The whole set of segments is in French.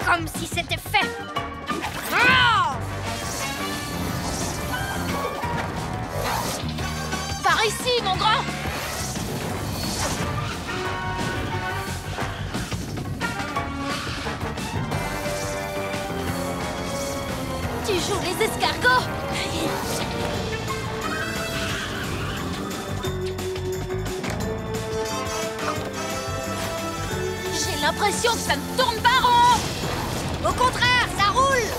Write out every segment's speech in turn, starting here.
Comme si c'était fait. Ah! Par ici, mon grand! Tu joues les escargots? J'ai l'impression que ça ne tourne pas rond! Au contraire, ça roule.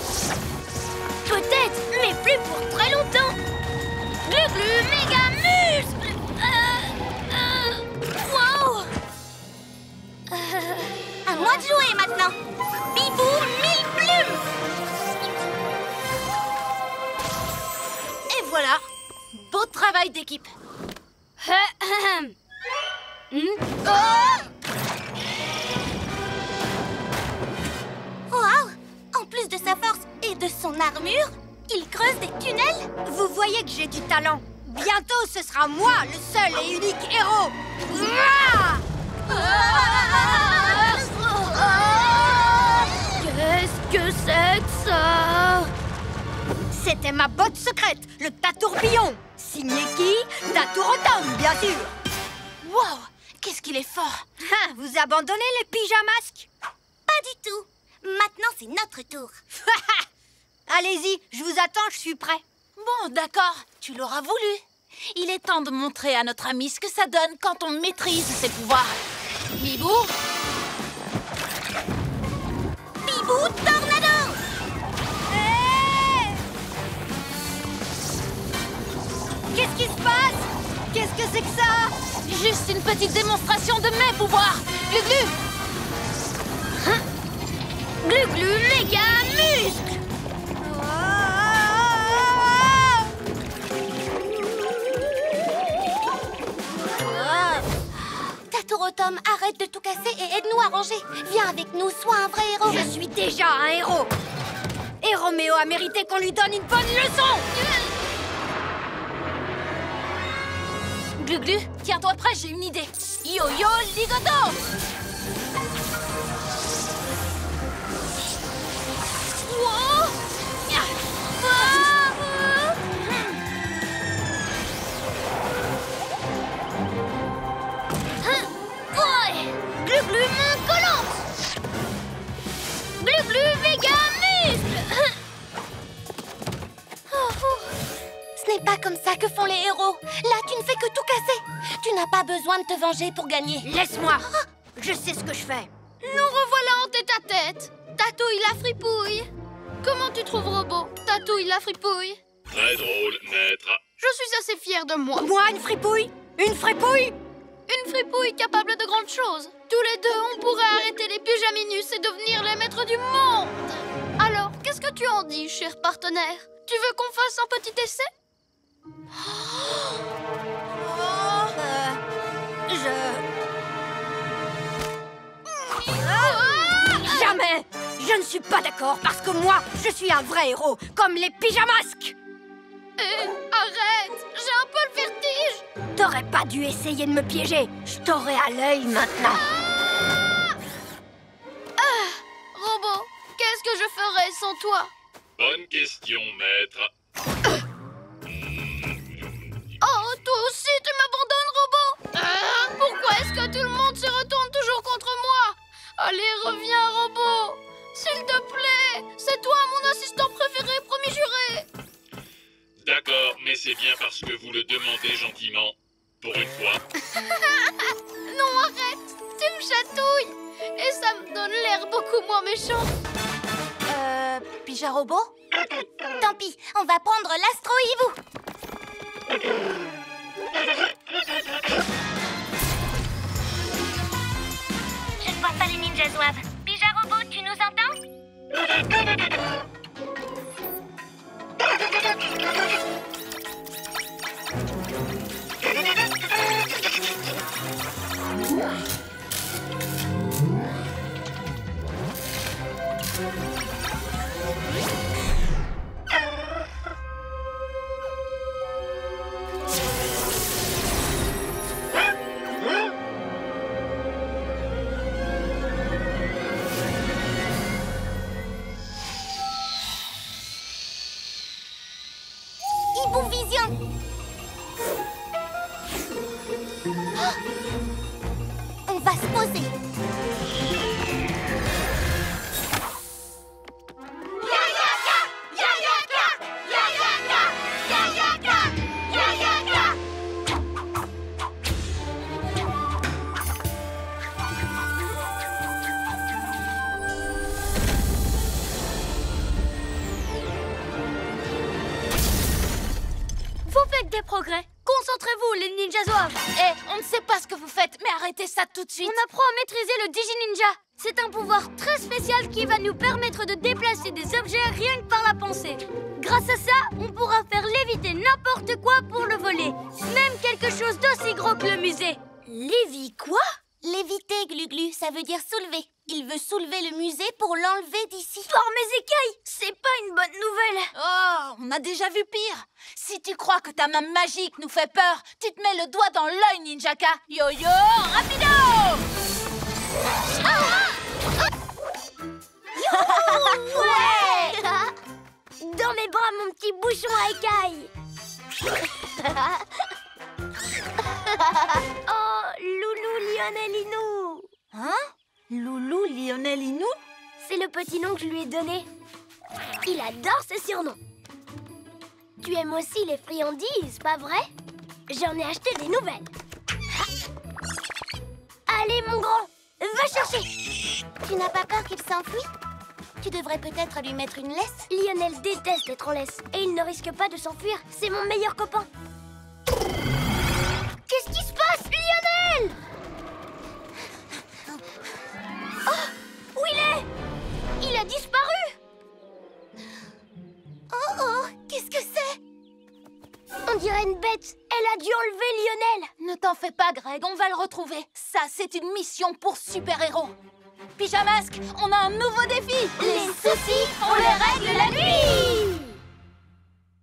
Peut-être, mais plus pour très longtemps! Glu-glu, méga muscle! Wow! À moi de jouer maintenant. Bibou, 1000 plumes. Et voilà! Beau travail d'équipe! Waouh! En plus de sa force et de son armure, il creuse des tunnels. Vous voyez que j'ai du talent. Bientôt, ce sera moi, le seul et unique héros. Ouah! Qu'est-ce que c'est que ça? C'était ma botte secrète, le Tatourbillon. Signé qui? Tatourotom, bien sûr. Wow! Qu'est-ce qu'il est fort! Ah, vous abandonnez les pyjamasques? Pas du tout. Maintenant, c'est notre tour. Allez-y, je vous attends, je suis prêt. Bon, d'accord, tu l'auras voulu. Il est temps de montrer à notre ami ce que ça donne quand on maîtrise ses pouvoirs. Bibou! Bibou, tornado! Hé! Qu'est-ce qui se passe? Qu'est-ce que c'est que ça? Juste une petite démonstration de mes pouvoirs. Glu-glu! Hein? Glu-glu, méga muscle! Tatourotom, arrête de tout casser et aide-nous à ranger. Viens avec nous, sois un vrai héros. Je suis déjà un héros. Et Roméo a mérité qu'on lui donne une bonne leçon. Glu-glu, tiens-toi prêt, j'ai une idée. Yo-yo, ligoto! Wow! Glu-glu, main collante! Glu-glu, méga muscle! Ce n'est pas comme ça que font les héros. Là, tu ne fais que tout casser. Tu n'as pas besoin de te venger pour gagner. Laisse-moi. Je sais ce que je fais. Nous revoilà en tête-à-tête. Tatouille la fripouille. Comment tu trouves Robot? Tatouille la fripouille. Très drôle, maître. Je suis assez fière de moi. Moi, une fripouille? Une fripouille? Une fripouille capable de grandes choses. Tous les deux, on pourrait arrêter les pyjaminus et devenir les maîtres du monde. Alors, qu'est-ce que tu en dis, cher partenaire? Tu veux qu'on fasse un petit essai? Jamais! Je ne suis pas d'accord parce que moi, je suis un vrai héros, comme les pyjamasques! Arrête! J'ai un peu le vertige! T'aurais pas dû essayer de me piéger. Je t'aurais à l'œil maintenant. Robot, qu'est-ce que je ferais sans toi? Bonne question, maître. Oh, toi aussi, tu m'abandonnes, Robot? Pourquoi est-ce que tout le monde se retourne toujours contre moi? Allez, reviens, Robot! S'il te plaît! C'est toi, mon assistant préféré, promis juré! D'accord, mais c'est bien parce que vous le demandez gentiment. Pour une fois. Non, arrête! Tu me chatouilles! Et ça me donne l'air beaucoup moins méchant. Pija-robot? Tant pis, on va prendre l'astro-hibou. Je ne vois pas les ninjas zouaves. Pija-robot, tu nous entends? Hibou Vision. On va se poser. Vous faites des progrès. Concentrez-vous, les ninjas zouaves. On ne sait pas ce que vous faites, mais arrêtez ça tout de suite. On apprend à maîtriser le Digi-Ninja. C'est un pouvoir très spécial qui va nous permettre de déplacer des objets rien que par la pensée. Grâce à ça, on pourra faire léviter n'importe quoi pour le voler. Même quelque chose d'aussi gros que le musée. Lévi quoi? Léviter, Glu-Glu, ça veut dire soulever. Il veut soulever le musée pour l'enlever d'ici. Par mes écailles, c'est pas une bonne nouvelle. Oh, on a déjà vu pire. Si tu crois que ta main magique nous fait peur, tu te mets le doigt dans l'œil, Ninjaka. Yo-yo, rapido! Ouais! Dans mes bras, mon petit bouchon à écailles. Oh, Loulou Lionel Inou. Hein? Loulou Lionel Inou? C'est le petit nom que je lui ai donné. Il adore ce surnom. Tu aimes aussi les friandises, pas vrai? J'en ai acheté des nouvelles. Allez, mon grand, va chercher. Tu n'as pas peur qu'il s'enfuit? Tu devrais peut-être lui mettre une laisse. Lionel déteste être en laisse et il ne risque pas de s'enfuir. C'est mon meilleur copain. Qu'est-ce qui se passe, Lionel? Oh, où il est? Il a disparu. Oh, qu'est-ce que c'est? On dirait une bête. Elle a dû enlever Lionel. Ne t'en fais pas, Greg, on va le retrouver. Ça, c'est une mission pour super-héros. Pyjamasque, on a un nouveau défi. Les soucis, on les règle la nuit.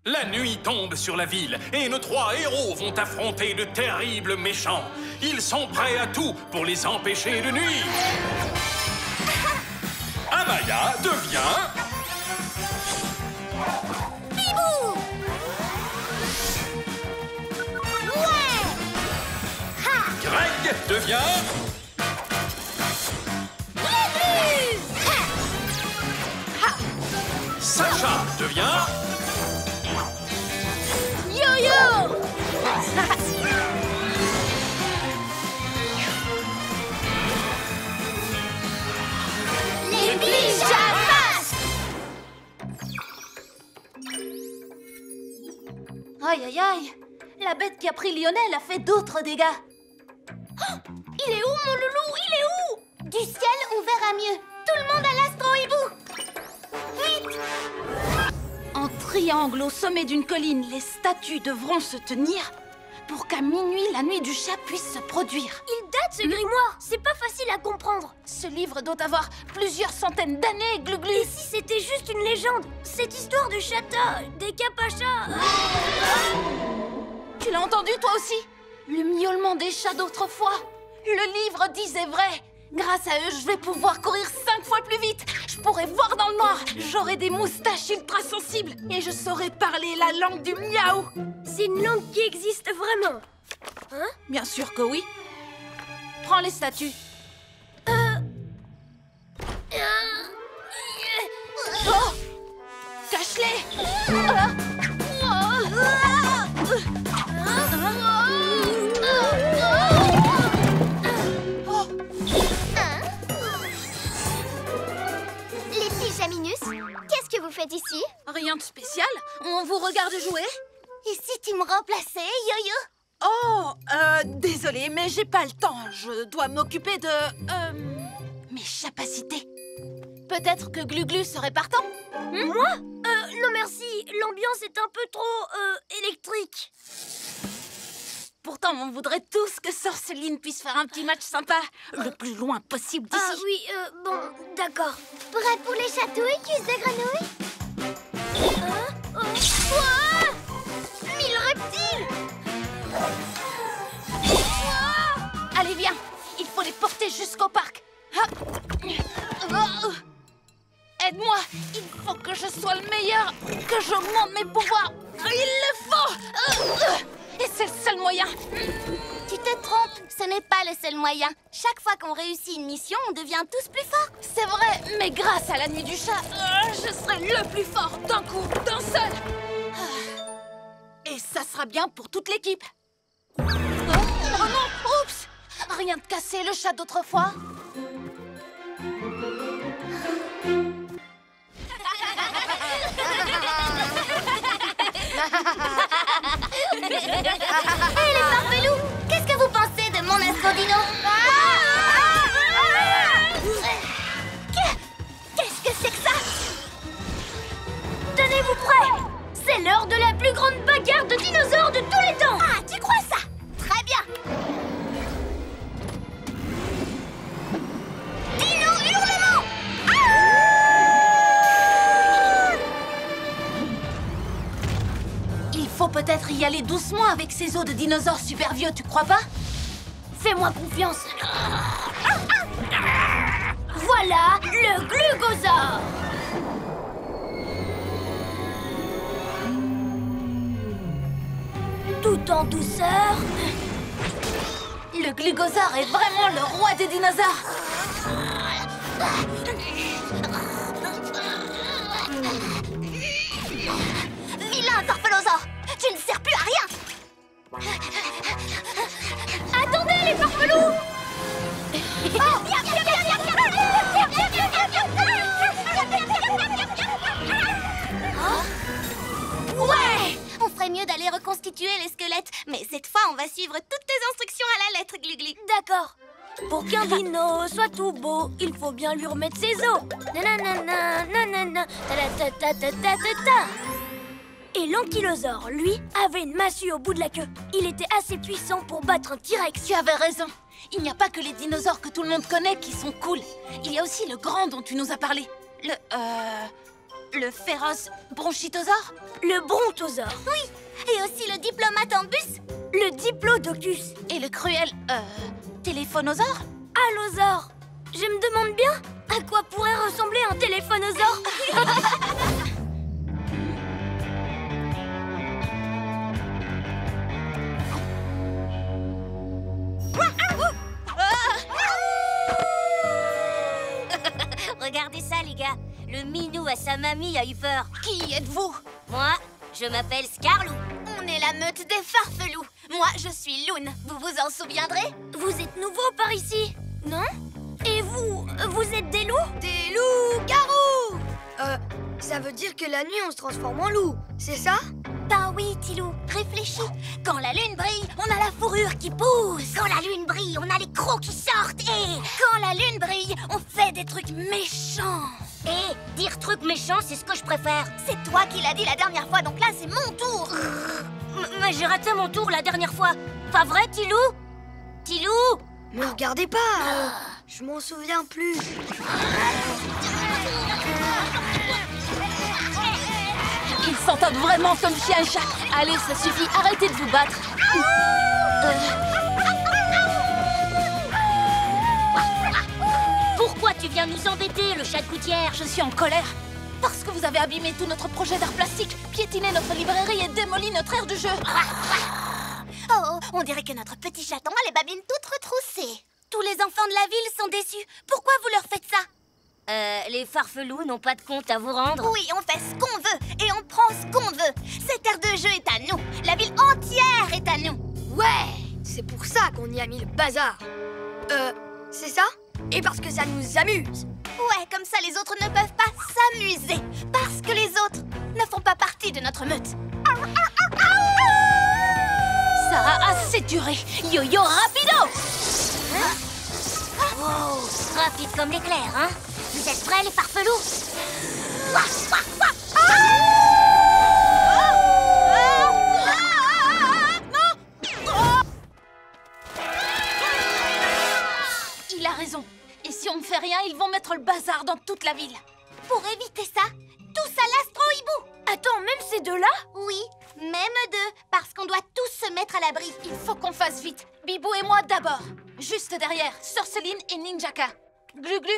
La nuit tombe sur la ville et nos 3 héros vont affronter de terribles méchants. Ils sont prêts à tout pour les empêcher de nuire. Amaya devient... Bibou! Ouais! Greg devient... Sacha devient... Yo-yo! Les pyjamas! Aïe, aïe, aïe. La bête qui a pris Lionel a fait d'autres dégâts. Il est où, mon loulou? Il est où? Du ciel, on verra mieux. Tout le monde à l'astro-hibou! Vite! En triangle au sommet d'une colline, les statues devront se tenir pour qu'à minuit, la nuit du chat puisse se produire. Il date ce grimoire. C'est pas facile à comprendre. Ce livre doit avoir plusieurs centaines d'années, Glu-Glu. Et si c'était juste une légende? Cette histoire de chata, des capachas. Tu l'as entendu, toi aussi? Le miaulement des chats d'autrefois. Le livre disait vrai. Grâce à eux, je vais pouvoir courir 5 fois plus vite. Je pourrai voir dans le noir. J'aurai des moustaches ultra sensibles. Et je saurai parler la langue du miaou. C'est une langue qui existe vraiment. Hein? Bien sûr que oui. Prends les statues. Oh! Cache-les! Les pyjaminus, qu'est-ce que vous faites ici? Rien de spécial. On vous regarde jouer. Et si tu me remplaçais, Yo-Yo? Oh, désolée, mais j'ai pas le temps. Je dois m'occuper de... mes capacités. Peut-être que Glu-Glu serait partant? Moi? Non merci. L'ambiance est un peu trop électrique. Pourtant, on voudrait tous que Sorceline puisse faire un petit match sympa, le plus loin possible d'ici. Ah oui, bon, d'accord. Prêt pour les chatouilles, cuisses de grenouille? Ouah! 1000 reptiles! Allez, viens. Il faut les porter jusqu'au parc. Aide-moi. Il faut que je sois le meilleur, que j'augmente mes pouvoirs. Il le faut! c'est le seul moyen. Tu te trompes, ce n'est pas le seul moyen. Chaque fois qu'on réussit une mission, on devient tous plus forts. C'est vrai, mais grâce à la nuit du chat, je serai le plus fort d'un coup, d'un seul. Et ça sera bien pour toute l'équipe. Oh non, oups! Rien de cassé, le chat d'autrefois. Hé les farfelous, qu'est-ce que vous pensez de mon astrodino? Qu'est-ce que c'est que ça? Tenez-vous prêts! C'est l'heure de la plus grande bagarre de dinosaures de tous les temps! Ah, tu crois ça? Très bien. Dino hurlement! Il faut peut-être y aller doucement avec ces os de dinosaures super vieux, tu crois pas? Fais-moi confiance! Voilà le glugosaure! Tout en douceur. Le glugosaure est vraiment le roi des dinosaures. Vilain Farfelosaure, tu ne sers plus à rien. Attendez les farfelous! Ouais! On ferait mieux d'aller reconstituer les squelettes. Mais cette fois, on va suivre toutes tes instructions à la lettre, Gluglu. D'accord. Pour qu'un dino soit tout beau, il faut bien lui remettre ses os. Nanana, nanana, ta-la-ta-ta-ta-ta-ta-ta. Et l'ankylosaure, lui, avait une massue au bout de la queue. Il était assez puissant pour battre un T-Rex. Tu avais raison. Il n'y a pas que les dinosaures que tout le monde connaît qui sont cool. Il y a aussi le grand dont tu nous as parlé. Le féroce bronchitosaure? Le brontosaure. Oui, et aussi le diplomate en bus. Le diplodocus. Et le cruel, téléphonosaure? Allosaure. Je me demande bien à quoi pourrait ressembler un téléphonosaure. Regardez ça, les gars. Le minou à sa mamie a eu peur. Qui êtes-vous? Moi, je m'appelle Scarlou. On est la meute des farfelous. Moi, je suis Loon. Vous vous en souviendrez? Vous êtes nouveau par ici, non? Et vous êtes des loups? Des loups-garous! Ça veut dire que la nuit, on se transforme en loup, c'est ça? Ben oui, Tilou, réfléchis. Quand la lune brille, on a la fourrure qui pousse. Quand la lune brille, on a les crocs qui sortent. Et quand la lune brille, on fait des trucs méchants. Et dire truc méchant, c'est ce que je préfère. C'est toi qui l'as dit la dernière fois, donc là, c'est mon tour. Mais j'ai raté mon tour la dernière fois. Pas vrai, Tilou? Tilou? Me regardez pas, je m'en souviens plus. Ils s'entendent vraiment comme chien et chat. Allez, ça suffit, arrêtez de vous battre. Pourquoi tu viens nous embêter, le chat de gouttière? Je suis en colère. Parce que vous avez abîmé tout notre projet d'art plastique, piétiné notre librairie et démoli notre aire de jeu. Oh, on dirait que notre petit chaton a les babines toutes retroussées. Tous les enfants de la ville sont déçus. Pourquoi vous leur faites ça? Les farfelous n'ont pas de compte à vous rendre. Oui, on fait ce qu'on veut et on prend ce qu'on veut. Cette aire de jeu est à nous. La ville entière est à nous. Ouais, c'est pour ça qu'on y a mis le bazar. C'est ça? Et parce que ça nous amuse. Ouais, comme ça les autres ne peuvent pas s'amuser. Parce que les autres ne font pas partie de notre meute. Ça a assez duré. Yo-yo rapido! Wow, rapide comme l'éclair, hein? Vous êtes prêts, les farfelous? Il a raison. Et si on ne fait rien, ils vont mettre le bazar dans toute la ville. Pour éviter ça, tous à l'astro-hibou. Attends, même ces deux-là? Oui, même deux, parce qu'on doit tous se mettre à l'abri. Il faut qu'on fasse vite. Bibou et moi d'abord. Juste derrière, Sorceline et Ninjaka. Glu-glu,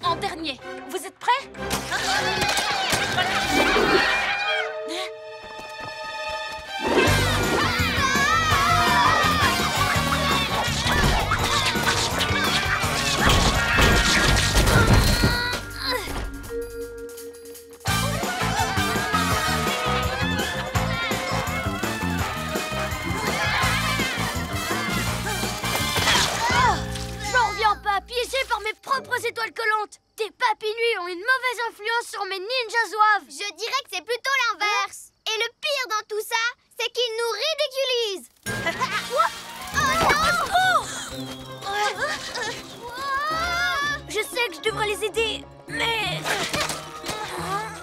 en dernier. Vous êtes prêts? étoiles collantes. Tes papy nuits ont une mauvaise influence sur mes ninjas zouaves. Je dirais que c'est plutôt l'inverse. Et le pire dans tout ça, c'est qu'ils nous ridiculisent. Je sais que je devrais les aider, mais...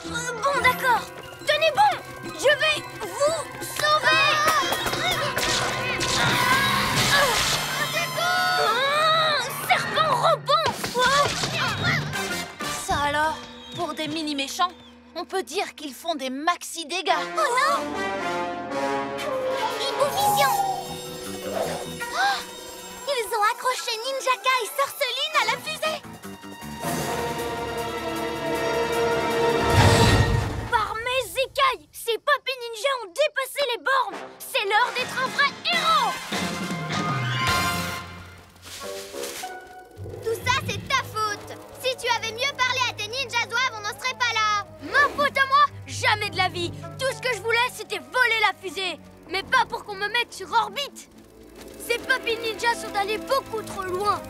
Bon, d'accord. Tenez bon, je vais vous sauver. Serpent robot. Ça alors, pour des mini-méchants, on peut dire qu'ils font des maxi-dégâts. Oh non! Hibovision! Oh! Ils ont accroché Ninjaka et Sorceline à la fusée! Par mes écailles, ces papy ninjas ont dépassé les bornes. C'est l'heure d'être un vrai héros. Tout ça, c'est ta faute! Si tu avais mieux parlé à tes ninjas zouaves, on n'en serait pas là! Ma faute à moi? Jamais de la vie. Tout ce que je voulais, c'était voler la fusée. Mais pas pour qu'on me mette sur orbite. Ces papy ninjas sont allés beaucoup trop loin.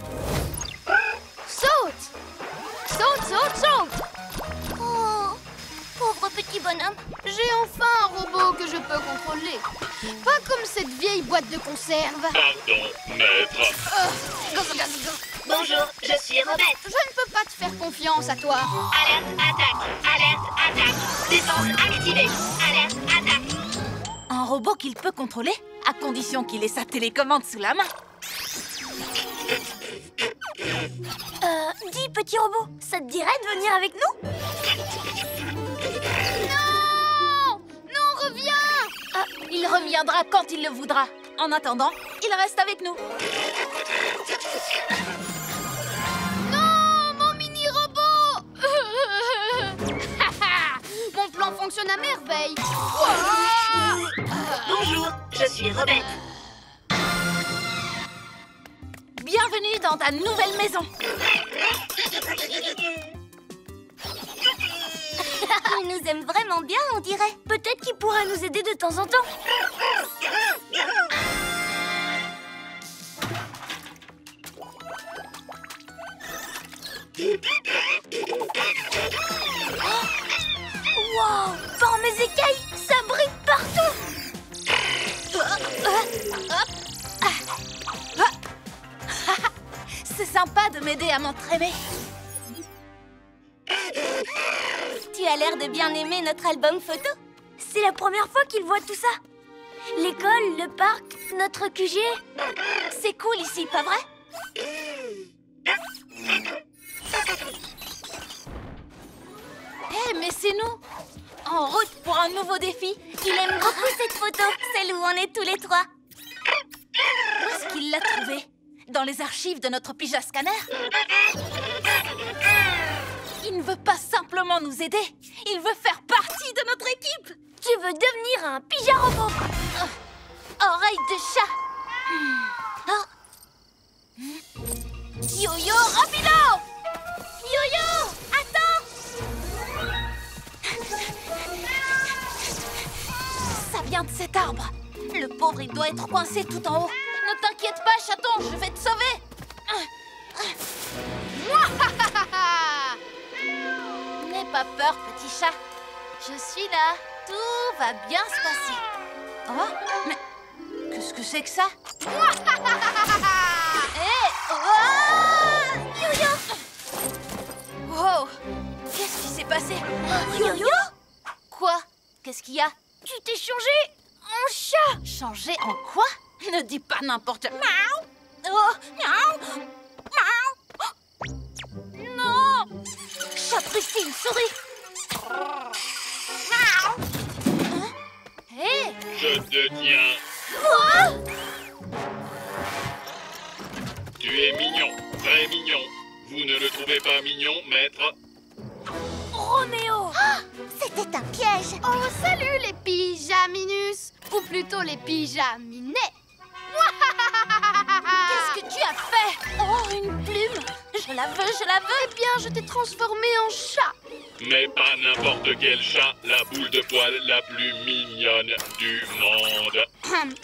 Saute! Saute, saute, saute! Oh! Pauvre petit bonhomme! J'ai enfin un robot que je peux contrôler. Pas comme cette vieille boîte de conserve. Pardon, maître. Bonjour, je suis Robette. Je ne peux pas te faire confiance à toi. Alerte, attaque. Alerte, attaque. Défense activée. Alerte, attaque. Un robot qu'il peut contrôler, à condition qu'il ait sa télécommande sous la main. Dis, petit robot, ça te dirait de venir avec nous? Non! Non, reviens! Il reviendra quand il le voudra. En attendant, il reste avec nous. Non, mon mini-robot! Mon plan fonctionne à merveille. Bonjour, je suis Robette. Bienvenue dans ta nouvelle maison. Il nous aime vraiment bien, on dirait. Peut-être qu'il pourra nous aider de temps en temps. Wow! Par mes écailles, ça brille partout! C'est sympa de m'aider à m'entraîner. Tu as l'air de bien aimer notre album photo. C'est la première fois qu'il voit tout ça. L'école, le parc, notre QG. C'est cool ici, pas vrai? Hé, mais c'est nous! En route pour un nouveau défi. Il aime beaucoup cette photo, celle où on est tous les trois. Où est-ce qu'il l'a trouvée? Dans les archives de notre Pyja Scanner? Il ne veut pas simplement nous aider. Il veut faire partie de notre équipe. Tu veux devenir un pyja robot? Oreille de chat. Yo-yo, rapido! Yo-yo, attends! Ça vient de cet arbre. Le pauvre, il doit être coincé tout en haut. Ne t'inquiète pas, chaton, je vais te sauver. N'aie pas peur, petit chat. Je suis là. Tout va bien se passer. Oh, mais qu'est-ce que c'est que ça? Hé! Yo-yo! Wow! Qu'est-ce qui s'est passé? Yo-yo? Quoi? Qu'est-ce qu'il y a? Tu t'es changé en chat! Changé en quoi? Ne dis pas n'importe... Miaou! Oh! Miaou! Miaou! Non! Chat triste, une souris! Miaou! Hein? Hé! Je te tiens. Quoi? Tu es mignon, très mignon. Vous ne le trouvez pas mignon, maître? Roméo! C'était un piège. Oh, salut les pyjaminus! Ou plutôt les pyjaminets! Qu'est-ce que tu as fait? Oh, une plume! Je la veux, je la veux! Eh bien, je t'ai transformé en chat! Mais pas n'importe quel chat, la boule de poil la plus mignonne du monde.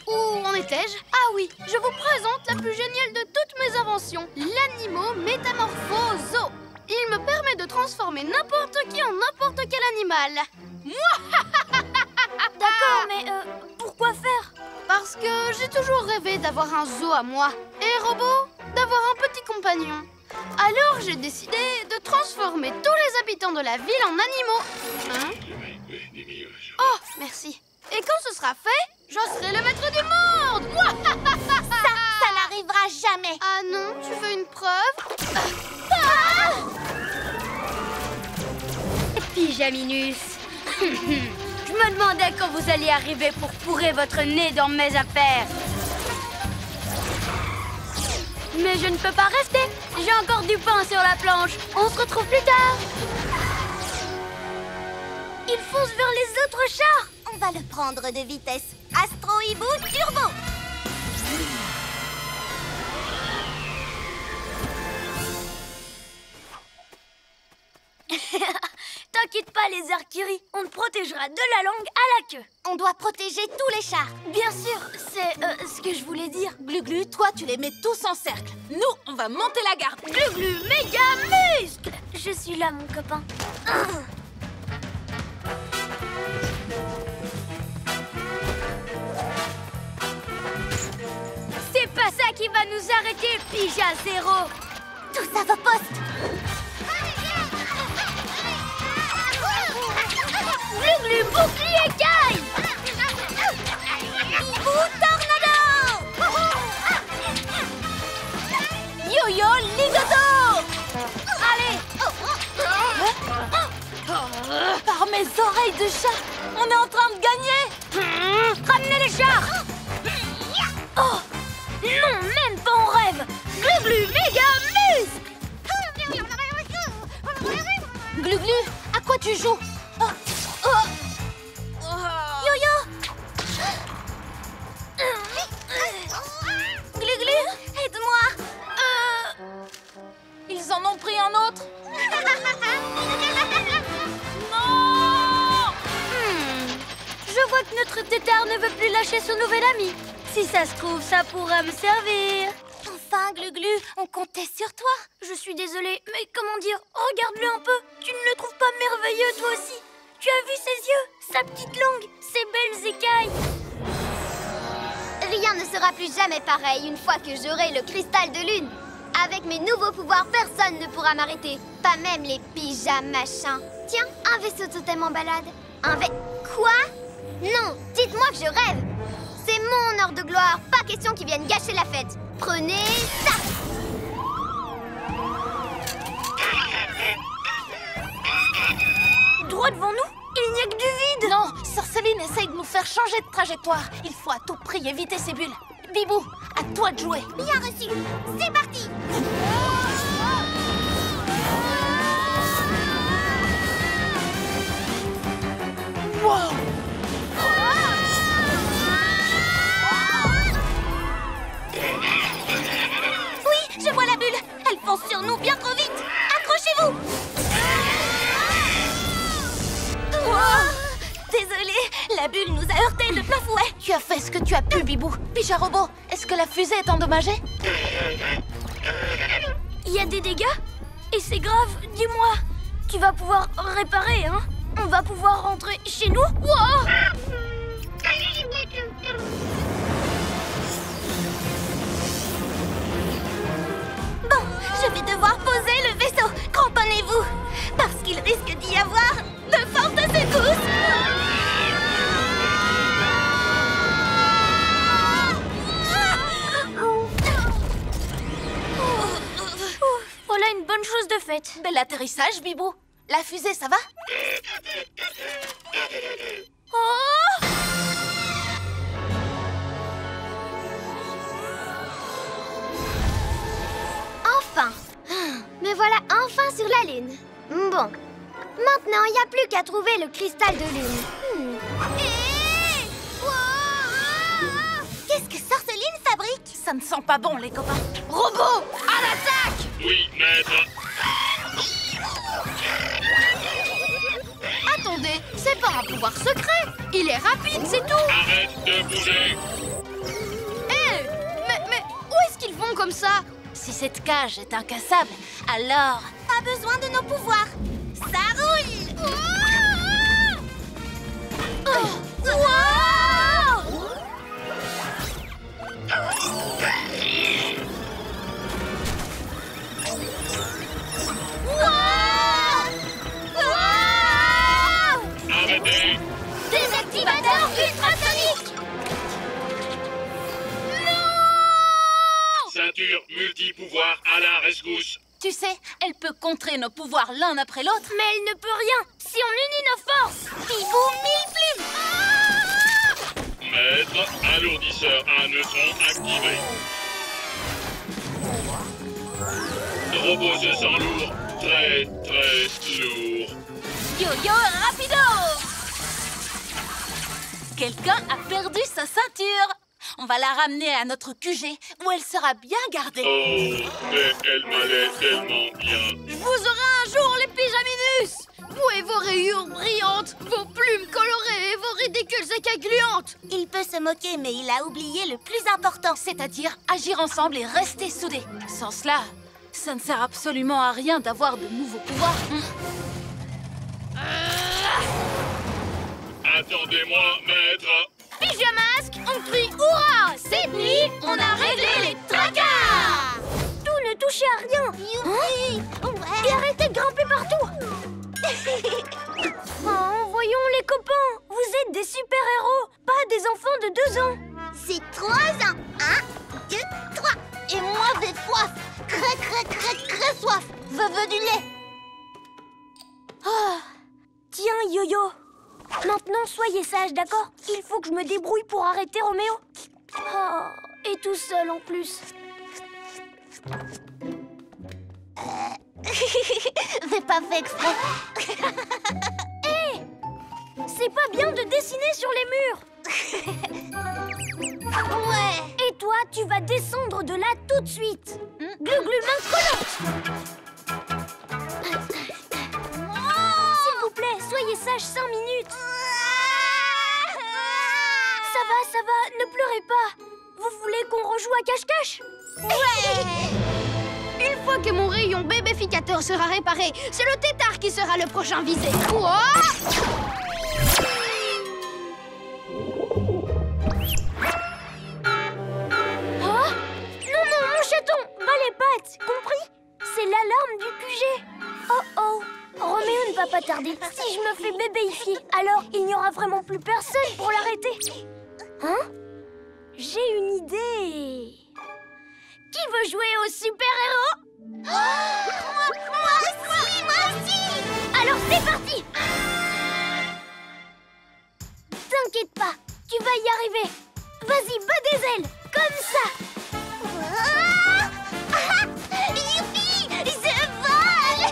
Où en étais-je? Ah oui, je vous présente la plus géniale de toutes mes inventions, l'Animo Métamorphoso. Il me permet de transformer n'importe qui en n'importe quel animal. D'accord, mais pourquoi faire? Parce que j'ai toujours rêvé d'avoir un zoo à moi. Et Robot, d'avoir un petit compagnon. Alors j'ai décidé de transformer tous les habitants de la ville en animaux. Hein? Oh, merci. Et quand ce sera fait, je serai le maître du monde. Ça n'arrivera jamais. Ah non, tu veux une preuve? Pyjaminus. Je me demandais quand vous alliez arriver pour fourrer votre nez dans mes affaires. Mais je ne peux pas rester. J'ai encore du pain sur la planche. On se retrouve plus tard. Il fonce vers les autres chars. On va le prendre de vitesse. Astro Hibou Turbo. T'inquiète pas, les Arcuries. On te protégera de la langue à la queue. On doit protéger tous les chars. Bien sûr, c'est ce que je voulais dire. Glu-Glu, toi, tu les mets tous en cercle. Nous, on va monter la garde. Glu-Glu, méga muscle. Je suis là, mon copain. C'est pas ça qui va nous arrêter, Pija Zéro. Tous à vos postes. Glu-Glu, bouclier caille. Hibou Tornado. Yo-Yo Ligoto. Allez. Par mes oreilles de chat, on est en train de gagner. Ramenez les chars. Oh non, même pas en rêve. Glu-Glu, méga muscle. Glu-Glu, à quoi tu joues? Yo-Yo. Glu-Glu, aide-moi. Ils en ont pris un autre. Je vois que notre tétard ne veut plus lâcher son nouvel ami. Si ça se trouve, ça pourra me servir. Enfin, Glu-Glu, on comptait sur toi. Je suis désolée, mais comment dire? Regarde-le un peu. Tu ne le trouves pas merveilleux, toi aussi? Tu as vu ses yeux, sa petite langue, ses belles écailles? Rien ne sera plus jamais pareil une fois que j'aurai le cristal de lune. Avec mes nouveaux pouvoirs, personne ne pourra m'arrêter. Pas même les pyjamas machins. Tiens, un vaisseau totem en balade. Quoi? Non, dites-moi que je rêve. C'est mon heure de gloire, pas question qu'ils viennent gâcher la fête. Prenez ça. Droit devant nous? Il n'y a que du vide. Non, Sorceline essaye de nous faire changer de trajectoire. Il faut à tout prix éviter ces bulles. Bibou, à toi de jouer. Bien reçu. C'est parti. Wow! Oui, je vois la bulle. Elle fonce sur nous bien trop vite. Accrochez-vous. Désolée, la bulle nous a heurtés de plein fouet. Tu as fait ce que tu as pu, Bibou. Pija Robot, est-ce que la fusée est endommagée? Il y a des dégâts? Et c'est grave, dis-moi. Tu vas pouvoir réparer, hein? On va pouvoir rentrer chez nous? Wow! Bon, je vais devoir poser le vaisseau. Cramponnez-vous, parce qu'il risque d'y avoir de fortes secousses. Voilà une bonne chose de faite. Bel atterrissage, Bibou. La fusée, ça va? Oh! Enfin. Me voilà enfin sur la Lune. Bon. Maintenant, il n'y a plus qu'à trouver le cristal de Lune. Qu'est-ce que Sorceline fabrique? Ça ne sent pas bon, les copains. Robot, à l'attaque! Oui, maître. Attendez, c'est pas un pouvoir secret. Il est rapide, c'est tout. Arrête de bouger. Mais où est-ce qu'ils vont comme ça? Si cette cage est incassable, alors... À besoin de nos pouvoirs. Ça roule. Arrêtez! Désactivateur ultrasonique! Ceinture multi-pouvoir à la rescousse! Tu sais, elle peut contrer nos pouvoirs l'un après l'autre. Mais elle ne peut rien si on unit nos forces. Bibou mille plumes! Maître, alourdisseur à neutron activé. Robot se sent lourd, très lourd. Yo-yo rapido! Quelqu'un a perdu sa ceinture. On va la ramener à notre QG où elle sera bien gardée. Oh, mais elle m'allait tellement bien. Je vous aurai un jour, les pyjaminus! Vous et vos rayures brillantes, vos plumes colorées et vos ridicules écailles gluantes! Il peut se moquer, mais il a oublié le plus important. C'est-à-dire agir ensemble et rester soudés. Sans cela, ça ne sert absolument à rien d'avoir de nouveaux pouvoirs. Attendez-moi, maître. Pyjamasque, on crie hurrah! Cette nuit, on a réglé les tracas! Tout ne touchait à rien. Et arrêtez de grimper partout. Oh, voyons les copains, vous êtes des super-héros, pas des enfants de 2 ans. C'est 3 ans. 1, 2, 3. Et moi, j'ai soif. Très soif. Je veux du lait. Oh. Tiens, Yo-Yo. Maintenant, soyez sage, d'accord? Il faut que je me débrouille pour arrêter Roméo. Oh, et tout seul en plus. J'ai pas fait exprès. Hé! C'est pas bien de dessiner sur les murs. Ouais. Et toi, tu vas descendre de là tout de suite. Glu-glu main collante. S'il vous plaît, soyez sage 5 minutes. Ça va, ne pleurez pas. Vous voulez qu'on rejoue à cache-cache? Ouais. Une fois que mon rayon bébéficateur sera réparé, c'est le tétard qui sera le prochain visé. Quoi? Oh? Non, mon chaton, pas les pattes, compris? C'est l'alarme du QG. Oh, Roméo ne va pas tarder. Si je me fais bébéifier, alors il n'y aura vraiment plus personne pour l'arrêter. Hein? J'ai une idée. Qui veut jouer au super-héros? Moi aussi. Alors c'est parti! T'inquiète pas, tu vas y arriver. Vas-y, bats des ailes, comme ça. Youpi, je vole.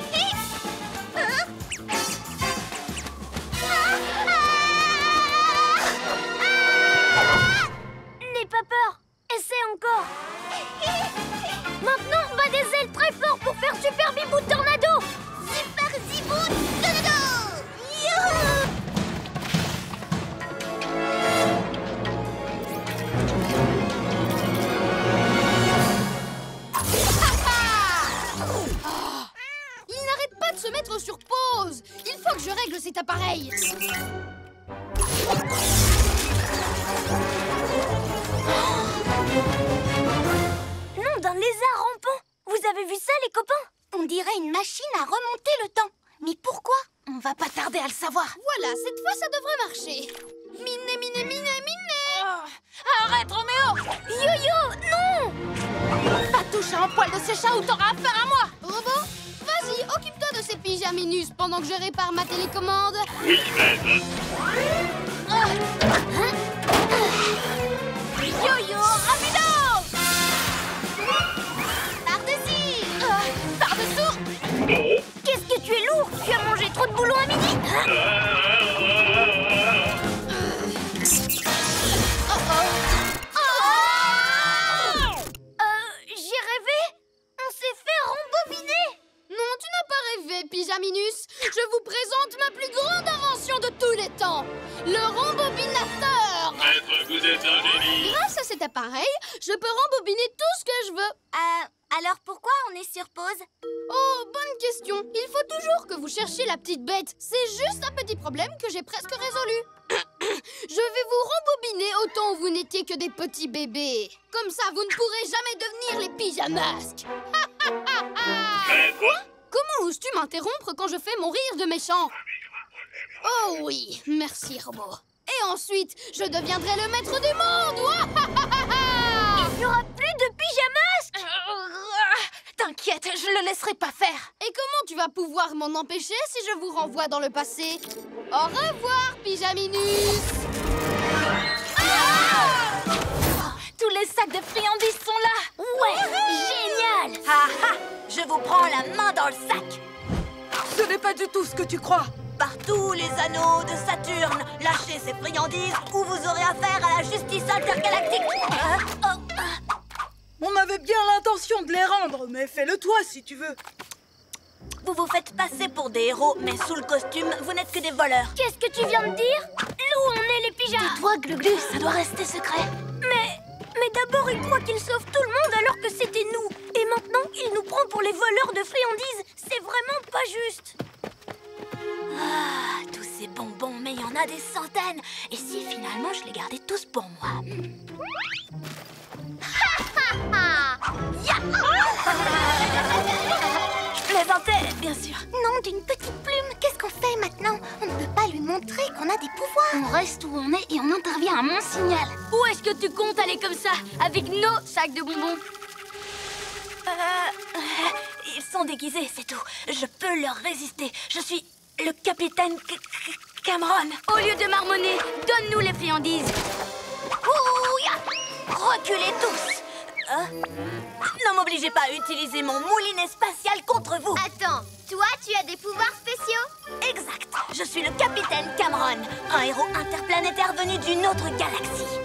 N'aie pas peur, essaie encore. Maintenant, bats des ailes très fort pour faire Super Bibou Tornado. Super Zibou Tornado. Youhou. Il n'arrête pas de se mettre sur pause. Il faut que je règle cet appareil. Nom d'un lézard rampant. Vous avez vu ça, les copains? On dirait une machine à remonter le temps. Mais pourquoi? On va pas tarder à le savoir. Voilà, cette fois ça devrait marcher. Miné. Arrête, Roméo! Yo-Yo, non! Pas toucher un poil de ce chat ou t'auras affaire à moi! Robot, vas-y, occupe-toi de ces pyjaminus pendant que je répare ma télécommande. Oui, maître. Yo-yo, rapido! Par-dessus. Par-dessous! Oh. Qu'est-ce que tu es lourd? Tu as mangé trop de boulons à midi? J'ai rêvé? On s'est fait rembobiner? Non, tu n'as pas rêvé, pyjaminus. Je vous présente ma plus grande invention de tous les temps, le rembobinateur. Maître, vous êtes un génie. Grâce à cet appareil, je peux rembobiner tout ce que je veux. Alors pourquoi on est sur pause? Oh, bonne question. Il faut toujours que vous cherchiez la petite bête. C'est juste un petit problème que j'ai presque résolu. Je vais vous rembobiner autant où vous n'étiez que des petits bébés. Comme ça, vous ne pourrez jamais devenir les pyjamasques. Maître, Comment oses-tu m'interrompre quand je fais mon rire de méchant? Oh oui, merci, robot. Et ensuite, je deviendrai le maître du monde. Il n'y aura plus de pyjamasques. T'inquiète, je le laisserai pas faire. Et comment tu vas pouvoir m'en empêcher si je vous renvoie dans le passé? Au revoir, Pyjaminus. Tous les sacs de friandises sont là. Ouais, génial. Ha ha! Je vous prends la main dans le sac. Ce n'est pas du tout ce que tu crois. Par tous les anneaux de Saturne, lâchez ces friandises ou vous aurez affaire à la justice intergalactique. On avait bien l'intention de les rendre, mais fais-le toi si tu veux. Vous vous faites passer pour des héros, mais sous le costume, vous n'êtes que des voleurs. Qu'est-ce que tu viens de dire? Nous, on est les pyjamas. Toi, Glu-Glu, ça doit rester secret. Mais d'abord, il croit qu'il sauve tout le monde alors que c'était nous. Et maintenant, il nous prend pour les voleurs de friandises. C'est vraiment pas juste. Ah, tous ces bonbons, mais il y en a des centaines. Et si finalement je les gardais tous pour moi? Je plaisantais, bien sûr. Non, d'une petite plume. Qu'est-ce qu'on fait maintenant? On ne peut pas lui montrer qu'on a des pouvoirs. On reste où on est et on intervient à mon signal. Où est-ce que tu comptes aller comme ça, avec nos sacs de bonbons? Ils sont déguisés, c'est tout. Je peux leur résister. Je suis le capitaine Cameron. Au lieu de marmonner, donne-nous les friandises. Ouya! Reculez tous. Ne m'obligez pas à utiliser mon moulinet spatial contre vous. Attends, toi, tu as des pouvoirs spéciaux? Exact. Je suis le capitaine Cameron, un héros interplanétaire venu d'une autre galaxie.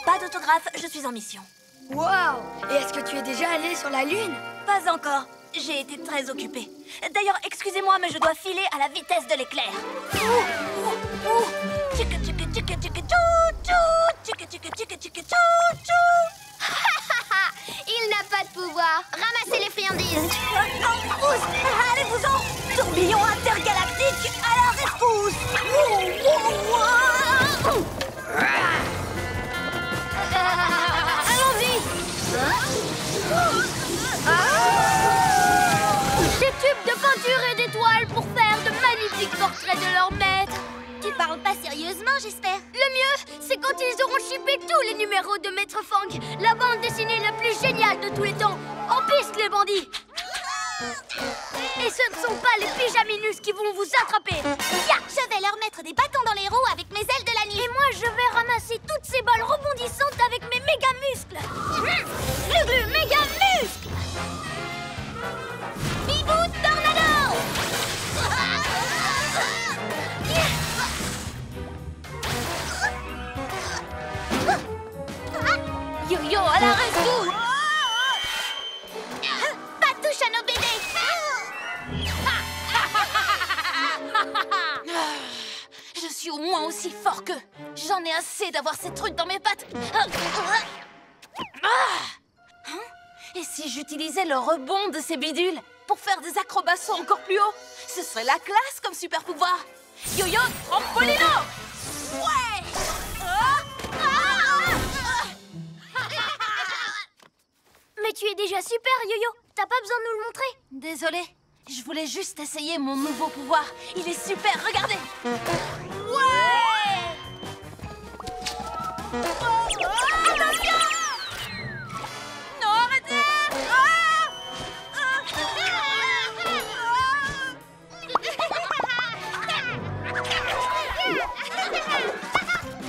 Pas d'autographe, je suis en mission. Waouh! Et est-ce que tu es déjà allé sur la Lune? Pas encore. J'ai été très occupée. D'ailleurs, excusez-moi, mais je dois filer à la vitesse de l'éclair. Il n'a pas de pouvoir. Ramassez les friandises. Allez-vous-en! Tourbillon intergalactique à la rescousse! Allons-y! Des tubes de peinture et d'étoiles pour faire de magnifiques portraits de leur maître. Tu parles pas sérieusement, j'espère. Le mieux, c'est quand ils auront chippé tous les numéros de Maître Fang, la bande dessinée la plus géniale de tous les temps. En piste, les bandits! Et ce ne sont pas les pyjaminus qui vont vous attraper. Je vais leur mettre des bâtons dans les roues avec mes ailes de la nuit. Et moi, je vais ramasser toutes ces balles rebondissantes avec mes méga muscles. Glu-glu, méga muscles! Bibou tornado! Yo-yo à la rescousse! Pas touche à nos bébés! Je suis au moins aussi fort qu'eux. J'en ai assez d'avoir ces trucs dans mes pattes. Et si j'utilisais le rebond de ces bidules pour faire des acrobaties encore plus haut? Ce serait la classe comme super pouvoir. Yo-yo, trampolino! Ouais! Mais tu es déjà super, Yo-Yo. T'as pas besoin de nous le montrer. Désolée, je voulais juste essayer mon nouveau pouvoir. Il est super, regardez! Ouais! Attention! Non, arrêtez!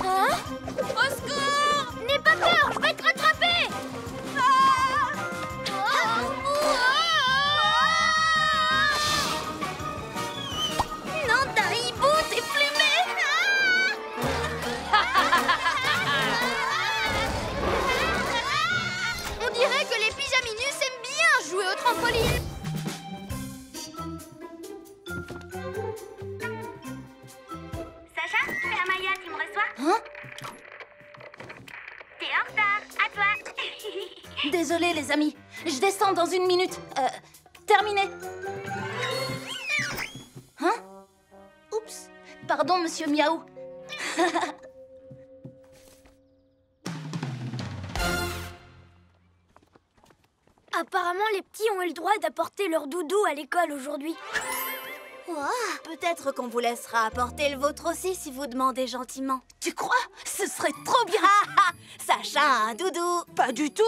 Hein? Au secours! N'aie pas peur, je vais te rattraper! Non, Taribo, t'es plumé! Désolée, les amis. Je descends dans 1 minute. Terminé. Hein? Oups. Pardon, monsieur Miaou. Apparemment, les petits ont eu le droit d'apporter leur doudou à l'école aujourd'hui. Peut-être qu'on vous laissera apporter le vôtre aussi si vous demandez gentiment. Tu crois? Ce serait trop bien. Sacha a un doudou. Pas du tout.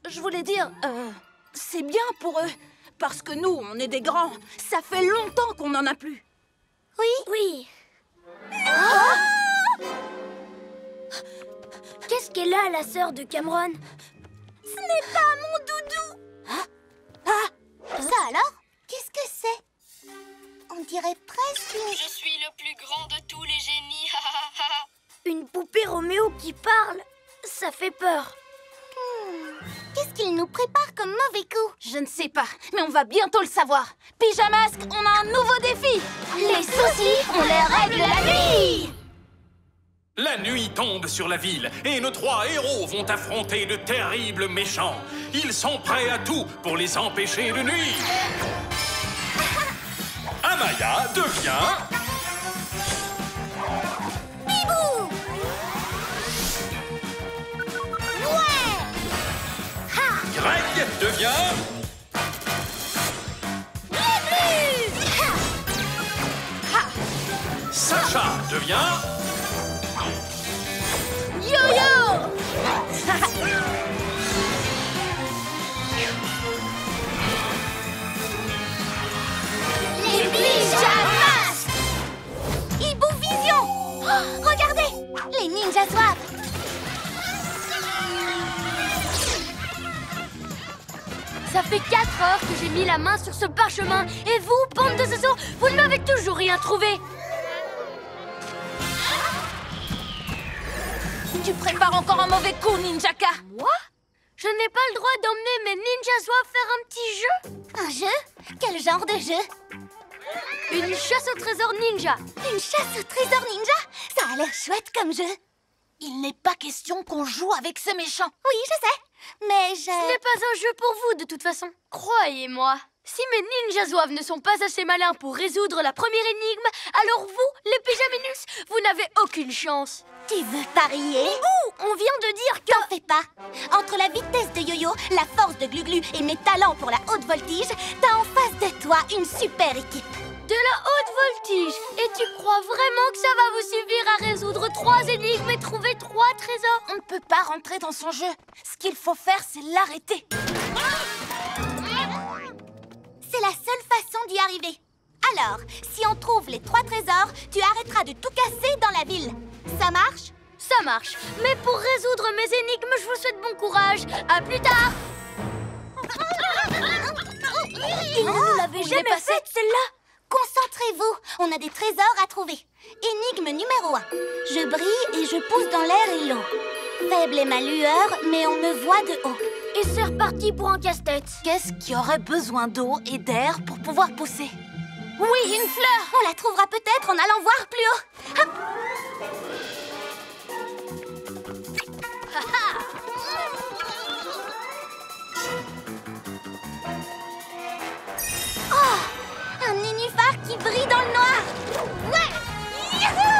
Je voulais dire, c'est bien pour eux. Parce que nous, on est des grands. Ça fait longtemps qu'on n'en a plus. Oui. Qu'est-ce qu'elle a, la sœur de Cameron? Ce n'est pas mon doudou. Ça alors? Qu'est-ce que c'est? On dirait presque une... Je suis le plus grand de tous les génies. Une poupée Roméo qui parle. Ça fait peur. Qu'est-ce qu'il nous prépare comme mauvais coup? Je ne sais pas, mais on va bientôt le savoir. Pyjamasque, on a un nouveau défi. Les soucis, on les règle la nuit. La nuit tombe sur la ville et nos 3 héros vont affronter de terribles méchants. Ils sont prêts à tout pour les empêcher de nuire. Amaya devient... Bibou! Ouais! Greg devient... Sacha devient... Yo-yo! Les pyjamas! Hibou Vision! Regardez! Les ninjas soifs! Ça fait 4 heures que j'ai mis la main sur ce parchemin. Et vous, bande de zozos, vous ne m'avez toujours rien trouvé. Tu prépares encore un mauvais coup, Ninjaka. Moi? Je n'ai pas le droit d'emmener mes ninjas soifs faire un petit jeu? Un jeu? Quel genre de jeu? Une chasse au trésor ninja. Une chasse au trésor ninja? Ça a l'air chouette comme jeu. Il n'est pas question qu'on joue avec ces méchants. Oui, je sais. Mais Ce n'est pas un jeu pour vous, de toute façon. Croyez-moi. Si mes ninjas zouaves ne sont pas assez malins pour résoudre la première énigme, alors vous, les pyjaminus, vous n'avez aucune chance. Tu veux parier? Bibou, on vient de dire que... T'en fais pas. Entre la vitesse de Yo-Yo, la force de Glu-Glu et mes talents pour la haute voltige, t'as en face de toi une super équipe. De la haute voltige. Et tu crois vraiment que ça va vous suffire à résoudre 3 énigmes et trouver 3 trésors? On ne peut pas rentrer dans son jeu. Ce qu'il faut faire, c'est l'arrêter. C'est la seule façon d'y arriver. Alors, si on trouve les 3 trésors, tu arrêteras de tout casser dans la ville. Ça marche? Ça marche. Mais pour résoudre mes énigmes, je vous souhaite bon courage. À plus tard. Il ne nous l'avait jamais faite, celle-là. Concentrez-vous, on a des trésors à trouver. Énigme numéro 1. Je brille et je pousse dans l'air et l'eau. Faible est ma lueur, mais on me voit de haut. Et c'est reparti pour un casse-tête. Qu'est-ce qui aurait besoin d'eau et d'air pour pouvoir pousser? Oui, une fleur! On la trouvera peut-être en allant voir plus haut. Hop. Oh, un nénuphar qui brille dans le noir. Ouais. Youhou.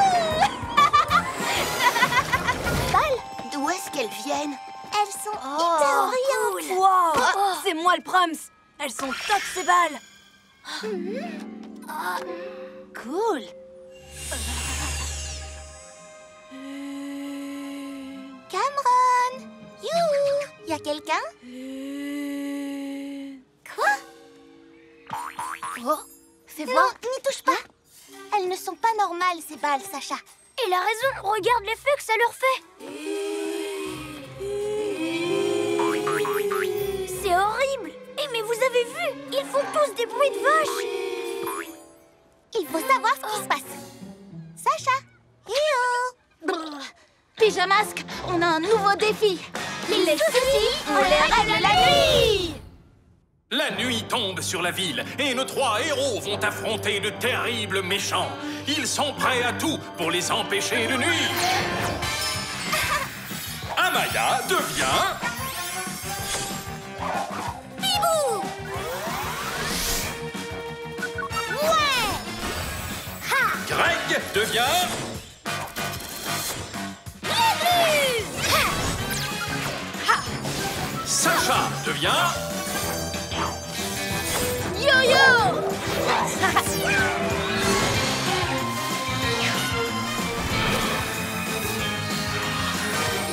Balles, d'où est-ce qu'elles viennent? Elles sont hyper brillantes. Wow. C'est moi le Proms. Elles sont top ces balles. Cool! Cameron! Youhou! Y a quelqu'un? Quoi? Oh, fais Non, voir. n'y touche pas. Elles ne sont pas normales, ces balles, Sacha. Il a raison, regarde l'effet que ça leur fait. C'est horrible. Eh, mais vous avez vu? Ils font tous des bruits de vache. Il faut savoir ce qui se passe. Sacha! Brrr. Pyjamasque, on a un nouveau défi. Les soucis, on les règle la nuit! La nuit tombe sur la ville et nos 3 héros vont affronter de terribles méchants. Ils sont prêts à tout pour les empêcher de nuire. Amaya Maya devient... Bibou! Ouais! Greg devient... Sacha devient... Yo-yo!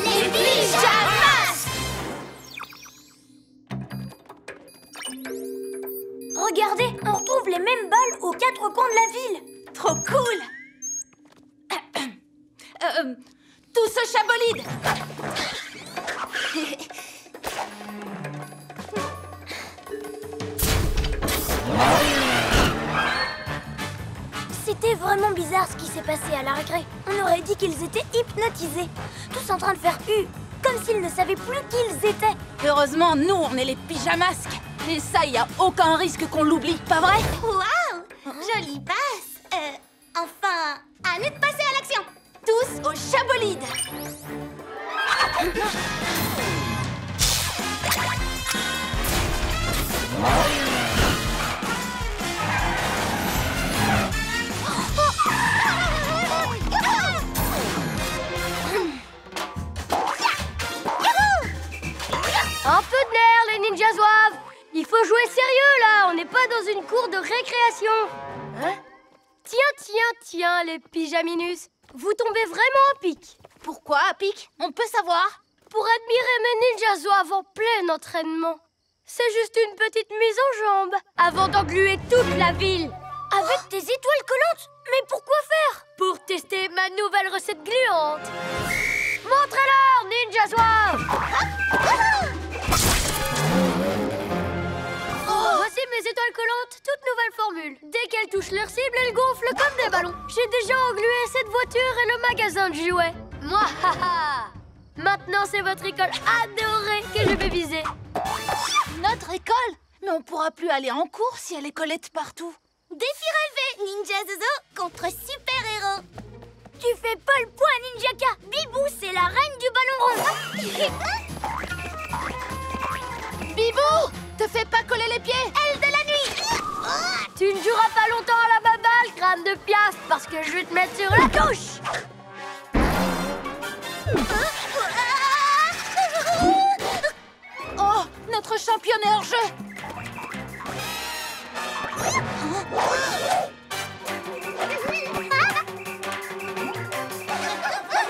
Les pyjamas! Regardez, on retrouve les mêmes balles aux 4 coins de la ville. Trop cool! Tous au chabolide! C'était vraiment bizarre ce qui s'est passé à la récré. On aurait dit qu'ils étaient hypnotisés, tous en train de faire U, comme s'ils ne savaient plus qui ils étaient. Heureusement, nous, on est les pyjamasques. Et ça, y a aucun risque qu'on l'oublie, pas vrai? Waouh! Jolie passe! Enfin, à nous de passer à l'action! Tous au chabolide! Un peu de nerfs, les ninjas zouaves. Il faut jouer sérieux, là. On n'est pas dans une cour de récréation. Hein? Tiens, les pyjaminus. Vous tombez vraiment à pic. Pourquoi, à pic? On peut savoir? Pour admirer mes ninjas zouaves en plein entraînement. C'est juste une petite mise en jambe avant d'engluer toute la ville. Avec tes étoiles collantes? Mais pourquoi faire? Pour tester ma nouvelle recette gluante. Montrez-leur, ninja zouaves! Voici mes étoiles collantes, toute nouvelle formule. Dès qu'elles touchent leur cible, elles gonflent comme des ballons. J'ai déjà englué cette voiture et le magasin de jouets. Moi, haha! Maintenant, c'est votre école adorée que je vais viser. Notre école? Mais on pourra plus aller en cours si elle est collette partout. Défi relevé, Ninja Zozo contre super-héros. Tu fais pas le poids, Ninjaka. Bibou, c'est la reine du ballon rond. Bibou, te fais pas coller les pieds. Elle de la nuit. Tu ne joueras pas longtemps à la baballe, crâne de piastre, parce que je vais te mettre sur la touche. Oh, notre championne est hors jeu.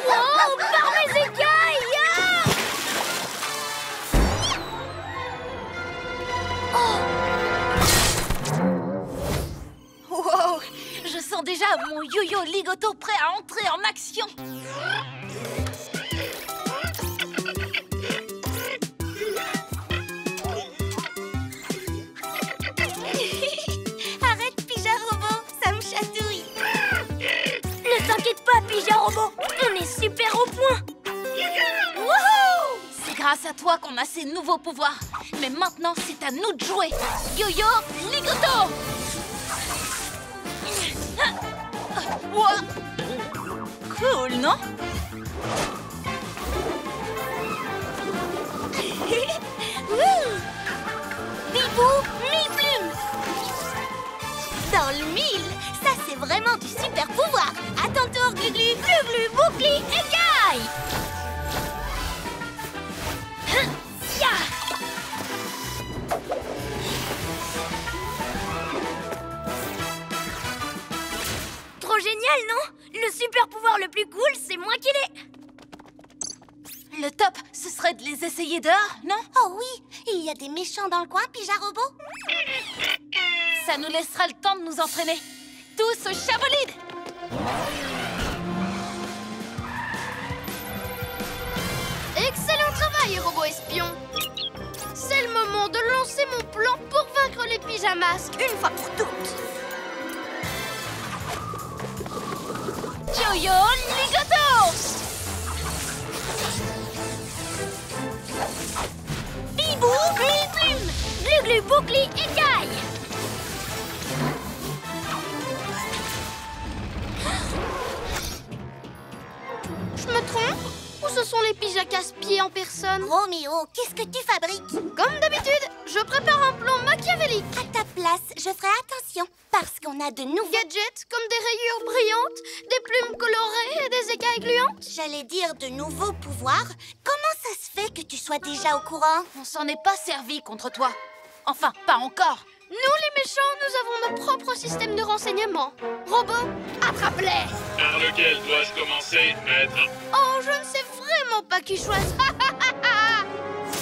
Wow, par mes écailles! Wow, je sens déjà mon yo-yo ligoto prêt à entrer en action. Arrête, Pyja Robot, ça me chatouille. Ne t'inquiète pas, Pyja Robot. On est super au point. Wouhou! C'est grâce à toi qu'on a ces nouveaux pouvoirs. Mais maintenant, c'est à nous de jouer. Yo-yo ligoto! Wow. Cool, non? Bibou, mille plumes. Dans le mille, ça c'est vraiment du super pouvoir. À ton tour, Glu-Glu, Glu-Glu, boucli, écaille. Trop génial, non? Le super pouvoir le plus cool, c'est moi qui l'ai. Le top, ce serait de les essayer dehors, non? Oh oui, il y a des méchants dans le coin, Pyja Robot. Ça nous laissera le temps de nous entraîner. Tous au chabolide! Excellent travail, robot espion. C'est le moment de lancer mon plan pour vaincre les pyjamasques une fois pour toutes. Yo-yo ligoto! Bibou, mille plumes. Glu-Glu, boucli, écaille. Je me trompe? Ou ce sont les pyjamas pied en personne. Roméo, qu'est-ce que tu fabriques? Comme d'habitude, je prépare un plan machiavélique. À ta place, je ferai attention, parce qu'on a de nouveaux Gadgets comme des rayures brillantes, des plumes colorées et des écailles gluantes. J'allais dire de nouveaux pouvoirs. Comment ça se fait que tu sois déjà au courant? On s'en est pas servi contre toi. Enfin, pas encore. Nous, les méchants, nous avons nos propres systèmes de renseignement. Robot, attrape-les! Par lequel dois-je commencer, maître? Oh, je ne sais vraiment pas qui choisir.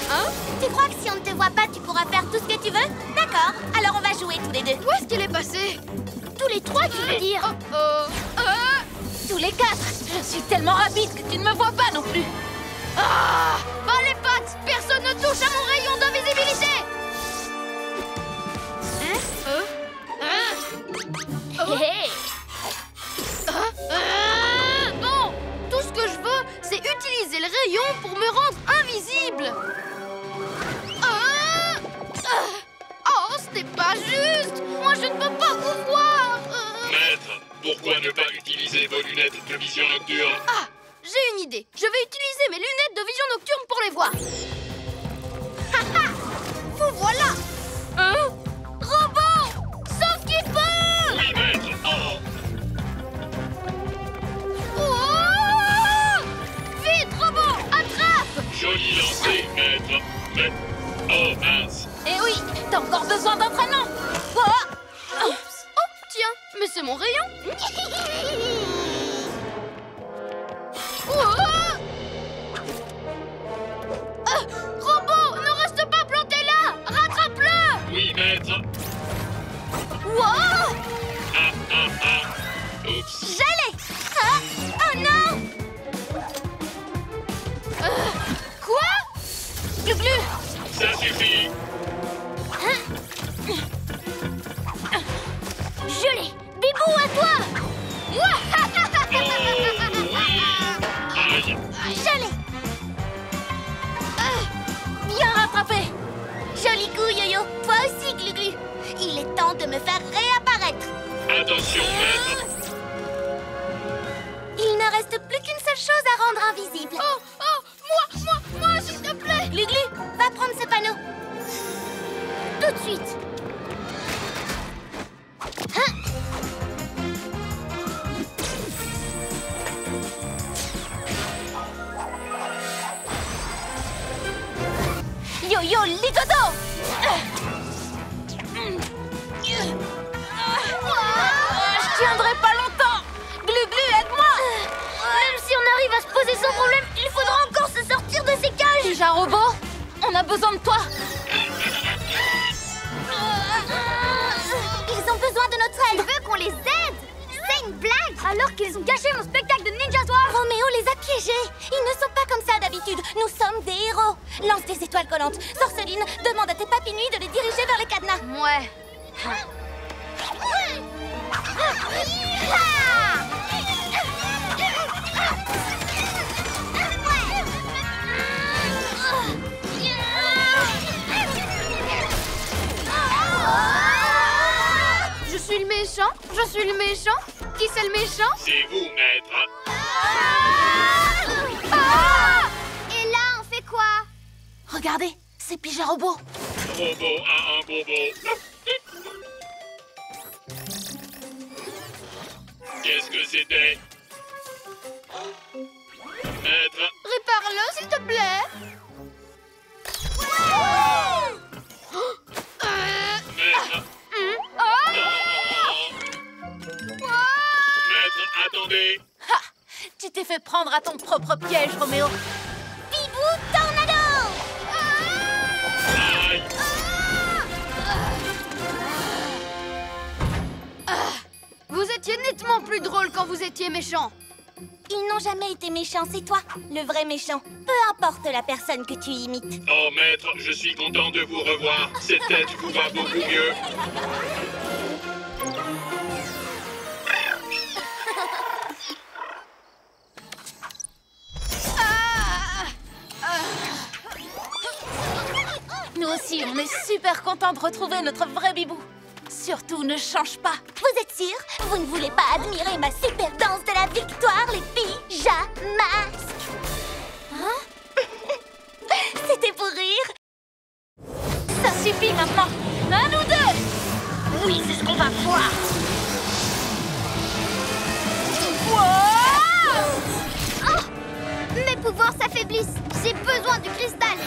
Hein? Tu crois que si on ne te voit pas, tu pourras faire tout ce que tu veux? D'accord, alors on va jouer tous les deux. Où est-ce qu'il est passé? Tous les trois, tu veux dire? Tous les quatre. Je suis tellement rapide que tu ne me vois pas non plus. Ah! Bas les pattes! Personne ne touche à mon rayon d'invisibilité! Bon, tout ce que je veux, c'est utiliser le rayon pour me rendre invisible. Oh, ce n'est pas juste. Moi, je ne peux pas vous voir. Maître, pourquoi ne pas utiliser vos lunettes de vision nocturne? Ah, j'ai une idée. Je vais utiliser mes lunettes de vision nocturne pour les voir. Vous voilà. Hein? Robot! Sauf qu'il peut! Oui, maître. Oh! Vite, robot! Attrape! Joli lancé, maître. Mais... Oh, mince. Eh oui, t'as encore besoin d'entraînement. Oh, tiens, mais c'est mon rayon. Robot, ne reste pas planté là! Rattrape-le! Oui, maître. Wow! Oups. J'allais! Oh non! Quoi? Glu-glu. Ça suffit. Je l'ai. Bibou, à toi. Oh, oui. Aïe. J'allais! Bien rattrapé. Joli coup, Yo-Yo. Toi aussi, Glu-Glu. Il est temps de me faire réapparaître. Attention, maître. Il ne reste plus qu'une seule chose à rendre invisible. Oh, moi, s'il te plaît! Glu-Glu, va prendre ce panneau. Tout de suite. Yo-yo, lidodo. Je tiendrai pas longtemps. Glu-glu, aide-moi. Même si on arrive à se poser sans problème, il faudra encore se sortir de ces cages. Déjà, robot, on a besoin de toi. Ils ont besoin de notre aide. Tu veux qu'on les aide? C'est une blague. Alors qu'ils ont gâché mon spectacle de Ninja Soir. Roméo les a piégés. Ils ne sont pas comme ça d'habitude. Nous sommes des héros. Lance des étoiles collantes. Sorceline, demande à tes papinouilles de les diriger vers les cadenas. Ouais. Je suis le méchant? Je suis le méchant? Qui c'est le méchant? C'est vous, maître. Et là, on fait quoi? Regardez, c'est Pija Robot. Robot a un bobo. Qu'est-ce que c'était? Maître. Répare-le, s'il te plaît. Maître. Maître, attendez. Ha! Tu t'es fait prendre à ton propre piège, Roméo. Bibou Tornado! Aïe. Vous étiez nettement plus drôle quand vous étiez méchant. Ils n'ont jamais été méchants, c'est toi, le vrai méchant. Peu importe la personne que tu imites. Oh, maître, je suis content de vous revoir. Cette tête vous va beaucoup mieux. Nous aussi, on est super contents de retrouver notre vrai Bibou. Surtout, ne change pas. Vous êtes sûrs? Vous ne voulez pas admirer ma super danse de la victoire, les pyjamas? Hein? mourir. Ça suffit maintenant. À nous deux. Oui, c'est ce qu'on va voir. Oh, mes pouvoirs s'affaiblissent. J'ai besoin du cristal.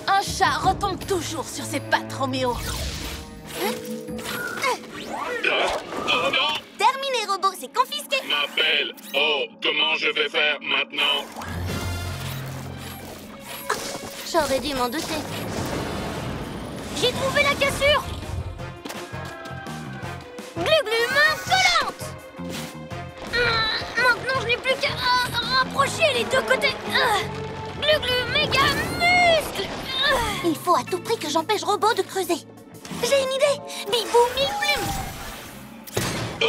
Un chat retombe toujours sur ses pattes, Roméo. Oh non! Terminé, robot, c'est confisqué. Ma belle! Oh, comment je vais faire maintenant? J'aurais dû m'en douter. J'ai trouvé la cassure. Glu-glu, main collante. Maintenant, je n'ai plus qu'à rapprocher les deux côtés. Glu-glu, méga muscle. Il faut à tout prix que j'empêche Robot de creuser. J'ai une idée. Bibou, mille plumes. Oh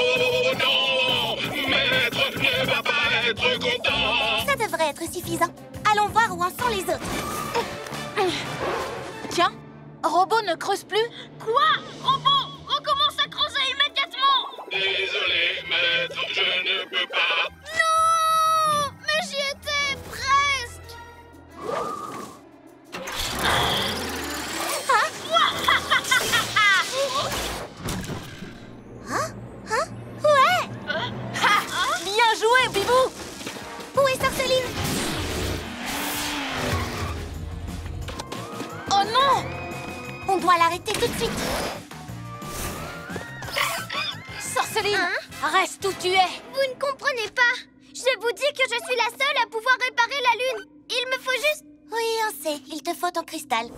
non! Maître ne va pas être content! Ça devrait être suffisant. Allons voir où en sont les autres. Tiens, Robot ne creuse plus. Quoi? Robot, recommence à creuser immédiatement! Désolé, maître, je ne peux pas. Non! Mais j'y étais presque! Ouais. Bien joué, Bibou. Où est Sorceline? Oh non! On doit l'arrêter tout de suite. Sorceline, reste où tu es. Vous ne comprenez pas. Je vous dis que je suis la seule à pouvoir réparer la lune. Il me faut juste... Oui, on sait. Il te faut ton cristal.